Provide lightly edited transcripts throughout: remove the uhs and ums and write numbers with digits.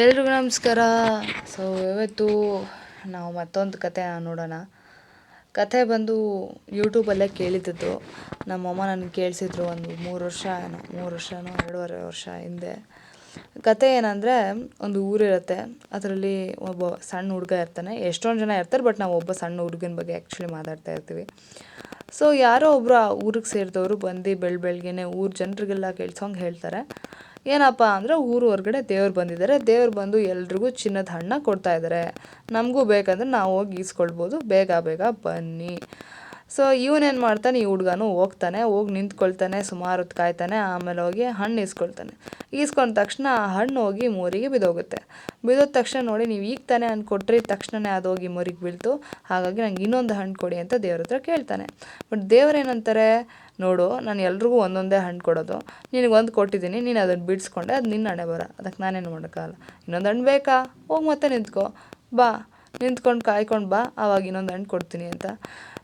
ಎಲ್ರಿಗೂ ನಮಸ್ಕಾರ. ಸೊ ಇವತ್ತು ನಾವು ಮತ್ತೊಂದು ಕತೆ ನೋಡೋಣ. ಕತೆ ಬಂದು ಯೂಟ್ಯೂಬಲ್ಲೇ ಕೇಳಿದ್ದು. ನಮ್ಮಮ್ಮ ನನಗೆ ಕೇಳಿಸಿದ್ರು ಒಂದು 3 ವರ್ಷನೋ 2.5 ವರ್ಷ ಹಿಂದೆ. ಕತೆ ಏನಂದರೆ, ಒಂದು ಊರಿರುತ್ತೆ, ಅದರಲ್ಲಿ ಒಬ್ಬ ಸಣ್ಣ ಹುಡುಗ ಇರ್ತಾನೆ. ಎಷ್ಟೊಂದು ಜನ ಇರ್ತಾರೆ, ಬಟ್ ನಾವು ಒಬ್ಬ ಸಣ್ಣ ಹುಡುಗನ ಬಗ್ಗೆ ಆ್ಯಕ್ಚುಲಿ ಮಾತಾಡ್ತಾ ಇರ್ತೀವಿ. ಸೊ ಯಾರೋ ಒಬ್ಬರು ಆ ಊರಿಗೆ ಸೇರಿದವರು ಬಂದು ಬೆಳಗ್ಗೆನೆ ಊರ ಜನರಿಗೆಲ್ಲ ಕೇಳಿಸೋಂಗೆ ಹೇಳ್ತಾರೆ. ಏನಪ್ಪ ಅಂದರೆ, ಊರು ಹೊರಗಡೆ ದೇವ್ರು ಬಂದಿದ್ದಾರೆ, ದೇವ್ರು ಬಂದು ಎಲ್ರಿಗೂ ಚಿನ್ನದ ಹಣ್ಣ ಕೊಡ್ತಾ ಇದ್ದಾರೆ, ನಮಗೂ ಬೇಕಂದ್ರೆ ನಾವು ಹೋಗಿ ಈಸ್ಕೊಳ್ಬೋದು, ಬೇಗ ಬೇಗ ಬನ್ನಿ. ಸೊ ಇವನೇನು ಮಾಡ್ತಾನೆ, ಈ ಹುಡುಗನೂ ಹೋಗಿ ನಿಂತ್ಕೊಳ್ತಾನೆ, ಸುಮಾರು ಹೊತ್ತು ಕಾಯ್ತಾನೆ. ಆಮೇಲೆ ಹೋಗಿ ಹಣ್ಣು ಈಸ್ಕೊಂಡ ತಕ್ಷಣ ಆ ಹಣ್ಣು ಹೋಗಿ ಮೋರಿಗೆ ಬಿದ್ದೋಗುತ್ತೆ. ಬಿದ್ದೋದ ತಕ್ಷಣ ನೋಡಿ, ನೀವು ಈಗ ತಾನೇ ಹಣ್ಣು ಕೊಟ್ಟರೆ ತಕ್ಷಣವೇ ಅದು ಹೋಗಿ ಮೋರಿಗೆ ಬೀಳ್ತು, ಹಾಗಾಗಿ ನಂಗೆ ಇನ್ನೊಂದು ಹಣ್ಣು ಕೊಡಿ ಅಂತ ದೇವ್ರ ಹತ್ರ ಕೇಳ್ತಾನೆ. ಬಟ್ ದೇವ್ರೇನಂತಾರೆ, ನೋಡು, ನಾನು ಎಲ್ರಿಗೂ ಒಂದೊಂದೇ ಹಣ್ಣು ಕೊಡೋದು, ನಿನಗೆ ಒಂದು ಕೊಟ್ಟಿದ್ದೀನಿ, ನೀನು ಅದನ್ನು ಬಿಡಿಸ್ಕೊಂಡೆ, ಅದು ನಿನ್ನ ಹಣೆ ಬರ, ಅದಕ್ಕೆ ನಾನೇನು ಮಾಡೋಕ್ಕಾಗಲ್ಲ. ಇನ್ನೊಂದು ಹಣ್ಣು ಬೇಕಾ, ಹೋಗಿ ಮತ್ತೆ ನಿಂತ್ಕೊ, ಬಾ, ನಿಂತ್ಕೊಂಡು ಕಾಯ್ಕೊಂಡು ಬಾ, ಆವಾಗ ಇನ್ನೊಂದು ಹಣ್ಣು ಕೊಡ್ತೀನಿ ಅಂತ.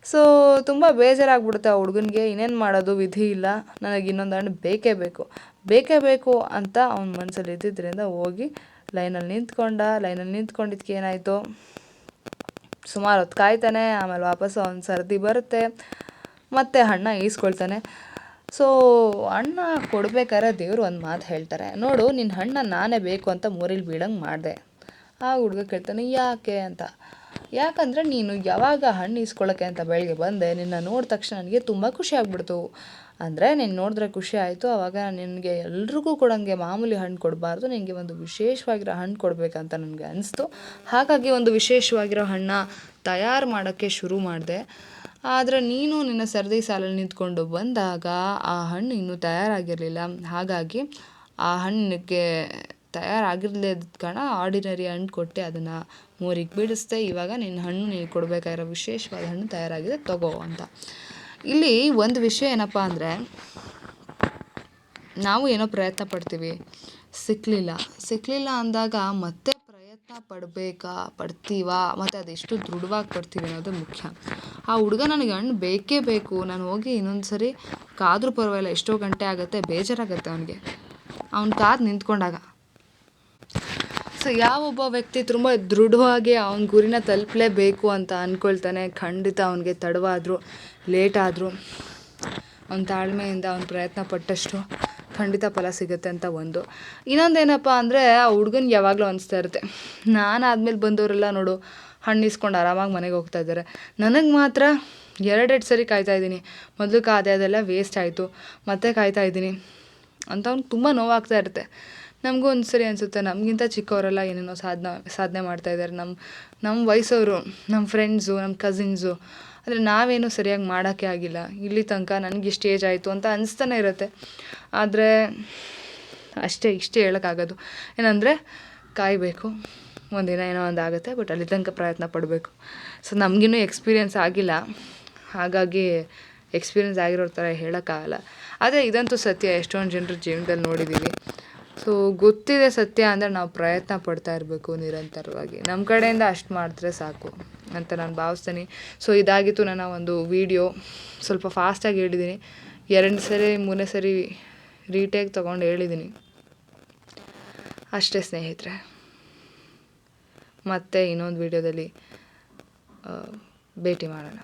ಸೊ ತುಂಬ ಬೇಜಾರಾಗ್ಬಿಡುತ್ತೆ ಆ ಹುಡುಗನಿಗೆ. ಇನ್ನೇನು ಮಾಡೋದು, ವಿಧಿ ಇಲ್ಲ, ನನಗೆ ಇನ್ನೊಂದು ಹಣ್ಣು ಬೇಕೇ ಬೇಕು ಅಂತ ಅವ್ನ ಮನಸ್ಸಲ್ಲಿ ಇದ್ದಿದ್ದರಿಂದ ಹೋಗಿ ಲೈನಲ್ಲಿ ನಿಂತ್ಕೊಂಡಿದ್ದಕ್ಕೆ ಏನಾಯಿತು, ಸುಮಾರು ಹೊತ್ತು ಕಾಯ್ತಾನೆ. ಆಮೇಲೆ ವಾಪಸ್ಸು ಅವ್ನ ಸರ್ದಿ ಬರುತ್ತೆ, ಮತ್ತೆ ಹಣ್ಣ ಈಸ್ಕೊಳ್ತಾನೆ. ಸೊ ಹಣ್ಣ ಕೊಡ್ಬೇಕಾದ್ರೆ ದೇವರು ಒಂದು ಮಾತು ಹೇಳ್ತಾರೆ, ನೋಡು, ನಿನ್ನ ಹಣ್ಣ ನಾನೇ ಬೇಕು ಅಂತ ಮೋರಿಲಿ ಬೀಳಂಗೆ ಮಾಡಿದೆ. ಆ ಹುಡುಗ ಕೇಳ್ತಾನೆ, ಯಾಕೆ ಅಂತ. ಯಾಕಂದರೆ ನೀನು ಯಾವಾಗ ಹಣ್ಣು ಈಸ್ಕೊಳ್ಳೋಕ್ಕೆ ಅಂತ ಬೆಳಗ್ಗೆ ಬಂದೆ, ನಿನ್ನ ನೋಡಿದ ತಕ್ಷಣ ನನಗೆ ತುಂಬ ಖುಷಿ ಆಗ್ಬಿಡ್ತು. ಅಂದರೆ ನೀನು ನೋಡಿದ್ರೆ ಖುಷಿ ಆಯಿತು, ಆವಾಗ ನಿನಗೆ ಎಲ್ರಿಗೂ ಕೊಡೋಂಗೆ ಮಾಮೂಲಿ ಹಣ್ಣು ಕೊಡಬಾರ್ದು, ನಿನಗೆ ಒಂದು ವಿಶೇಷವಾಗಿರೋ ಹಣ್ಣು ಕೊಡಬೇಕಂತ ನನಗೆ ಅನಿಸ್ತು. ಹಾಗಾಗಿ ಒಂದು ವಿಶೇಷವಾಗಿರೋ ಹಣ್ಣ ತಯಾರು ಮಾಡೋಕ್ಕೆ ಶುರು ಮಾಡಿದೆ. ಆದರೆ ನೀನು ನಿನ್ನ ಸರ್ದಿ ಸಾಲಲ್ಲಿ ನಿಂತ್ಕೊಂಡು ಬಂದಾಗ ಆ ಹಣ್ಣು ಇನ್ನೂ ತಯಾರಾಗಿರಲಿಲ್ಲ. ಹಾಗಾಗಿ ಆ ಹಣ್ಣಿಗೆ ತಯಾರಾಗಿರಲಿದ್ದ ಕಾರಣ ಆರ್ಡಿನರಿ ಹಣ್ಣು ಕೊಟ್ಟೆ, ಅದನ್ನು ಮೋರಿಗೆ ಬಿಡಿಸ್ದೆ. ಇವಾಗ ನಿನ್ನ ಹಣ್ಣು ನೀನು ಕೊಡಬೇಕಾಗಿರೋ ವಿಶೇಷವಾದ ಹಣ್ಣು ತಯಾರಾಗಿದೆ, ತಗೋ ಅಂತ. ಇಲ್ಲಿ ಒಂದು ವಿಷಯ ಏನಪ್ಪ ಅಂದರೆ, ನಾವು ಏನೋ ಪ್ರಯತ್ನ ಪಡ್ತೀವಿ, ಸಿಕ್ಕಲಿಲ್ಲ ಅಂದಾಗ ಮತ್ತೆ ಪ್ರಯತ್ನ ಪಡ್ತೀವಾ, ಮತ್ತು ಅದೆಷ್ಟು ದೃಢವಾಗಿ ಪಡ್ತೀವಿ ಅನ್ನೋದು ಮುಖ್ಯ. ಆ ಹುಡುಗ ನನಗೆ ಹಣ್ಣು ಬೇಕೇ ಬೇಕು, ನಾನು ಹೋಗಿ ಇನ್ನೊಂದು ಸರಿ ಕಾದರೂ ಪರವಾಗಿಲ್ಲ, ಎಷ್ಟೋ ಗಂಟೆ ಆಗುತ್ತೆ, ಬೇಜಾರಾಗುತ್ತೆ ಅವನಿಗೆ, ಅವ್ನು ಕಾದು ನಿಂತ್ಕೊಂಡಾಗ. ಸೊ ಯಾವೊಬ್ಬ ವ್ಯಕ್ತಿ ತುಂಬ ದೃಢವಾಗಿ ಅವನ ಗುರಿನ ತಲುಪಲೇಬೇಕು ಅಂತ ಅಂದ್ಕೊಳ್ತಾನೆ, ಖಂಡಿತ ಅವನಿಗೆ ತಡವಾದರೂ ಲೇಟಾದರೂ ಅವನ ತಾಳ್ಮೆಯಿಂದ ಅವನ ಪ್ರಯತ್ನ ಪಟ್ಟಷ್ಟು ಖಂಡಿತ ಫಲ ಸಿಗುತ್ತೆ ಅಂತ ಒಂದು. ಇನ್ನೊಂದೇನಪ್ಪ ಅಂದರೆ, ಆ ಹುಡುಗನಿಗೆ ಯಾವಾಗಲೂ ಅನಿಸ್ತಾ ಇರುತ್ತೆ, ನಾನು ಆದಮೇಲೆ ಬಂದವರೆಲ್ಲ ನೋಡು ಹಣ್ಣು ಇಸ್ಕೊಂಡು ಆರಾಮಾಗಿ ಮನೆಗೆ ಹೋಗ್ತಾ ಇದ್ದಾರೆ, ನನಗೆ ಮಾತ್ರ 2 ಸರಿ ಕಾಯ್ತಾಯಿದ್ದೀನಿ, ಮೊದಲು ಕಾದೆ ಅದೆಲ್ಲ ವೇಸ್ಟ್ ಆಯಿತು, ಮತ್ತೆ ಕಾಯ್ತಾಯಿದ್ದೀನಿ ಅಂತ ಅವ್ನಿಗೆ ತುಂಬ ನೋವಾಗ್ತಾ ಇರುತ್ತೆ. ನಮಗೂ ಒಂದು ಸರಿ ಅನಿಸುತ್ತೆ, ನಮಗಿಂತ ಚಿಕ್ಕವರೆಲ್ಲ ಏನೇನೋ ಸಾಧನೆ ಮಾಡ್ತಾಯಿದ್ದಾರೆ, ನಮ್ಮ ವಯಸ್ಸವರು, ನಮ್ಮ ಫ್ರೆಂಡ್ಸು, ನಮ್ಮ ಕಸಿನ್ಸು, ಆದರೆ ನಾವೇನು ಸರಿಯಾಗಿ ಮಾಡೋಕ್ಕೆ ಆಗಿಲ್ಲ, ಇಲ್ಲಿ ತನಕ ನನಗಿಷ್ಟು ಏಜ್ ಆಯಿತು ಅಂತ ಅನಿಸ್ತಾನೆ ಇರುತ್ತೆ. ಆದರೆ ಇಷ್ಟೇ ಹೇಳೋಕ್ಕಾಗೋದು, ಏನಂದರೆ ಕಾಯಬೇಕು, ಒಂದಿನ ಏನೋ ಒಂದು ಆಗುತ್ತೆ, ಬಟ್ ಅಲ್ಲಿ ತನಕ ಪ್ರಯತ್ನ ಪಡಬೇಕು. ಸೊ ನಮಗಿನ್ನೂ ಎಕ್ಸ್ಪೀರಿಯೆನ್ಸ್ ಆಗಿಲ್ಲ, ಹಾಗಾಗಿ ಎಕ್ಸ್ಪೀರಿಯೆನ್ಸ್ ಆಗಿರೋ ಥರ ಹೇಳೋಕ್ಕಾಗಲ್ಲ. ಆದರೆ ಇದಂತೂ ಸತ್ಯ, ಎಷ್ಟೊಂದು ಜನರ ಜೀವನದಲ್ಲಿ ನೋಡಿದ್ದೀವಿ. ಸೊ ಗೊತ್ತಿದೆ ಸತ್ಯ ಅಂದರೆ ನಾವು ಪ್ರಯತ್ನ ಪಡ್ತಾ ಇರಬೇಕು ನಿರಂತರವಾಗಿ, ನಮ್ಮ ಕಡೆಯಿಂದ ಅಷ್ಟು ಮಾಡಿದ್ರೆ ಸಾಕು ಅಂತ ನಾನು ಭಾವಿಸ್ತೀನಿ. ಸೊ ಇದಾಗಿತ್ತು ನನ್ನ ಒಂದು ವಿಡಿಯೋ. ಸ್ವಲ್ಪ ಫಾಸ್ಟಾಗಿ ಹೇಳಿದ್ದೀನಿ, 2 ಸರಿ 3 ಸರಿ ರೀಟೇಕ್ ತೊಗೊಂಡು ಹೇಳಿದ್ದೀನಿ ಅಷ್ಟೇ ಸ್ನೇಹಿತರೆ. ಮತ್ತೆ ಇನ್ನೊಂದು ವಿಡಿಯೋದಲ್ಲಿ ಭೇಟಿ ಮಾಡೋಣ.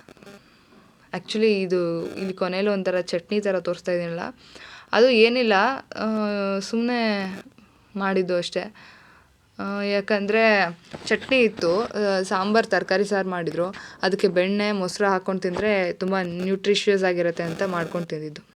ಆ್ಯಕ್ಚುಲಿ ಇಲ್ಲಿ ಕೊನೆಯಲ್ಲಿ ಒಂಥರ ಚಟ್ನಿ ಥರ ತೋರಿಸ್ತಾ ಇದ್ದೀನಲ್ಲ, ಅದು ಏನಿಲ್ಲ, ಸುಮ್ಮನೆ ಮಾಡಿದ್ದು ಅಷ್ಟೇ. ಯಾಕಂದರೆ ಚಟ್ನಿ ಇತ್ತು, ಸಾಂಬಾರು ತರಕಾರಿ ಸಾರು ಮಾಡಿದರು, ಅದಕ್ಕೆ ಬೆಣ್ಣೆ ಮೊಸರು ಹಾಕ್ಕೊಂಡು ತಿಂದರೆ ತುಂಬ ನ್ಯೂಟ್ರಿಷಿಯಸ್ ಆಗಿರುತ್ತೆ ಅಂತ ಮಾಡ್ಕೊಂಡು ತಿಂದಿದ್ದು.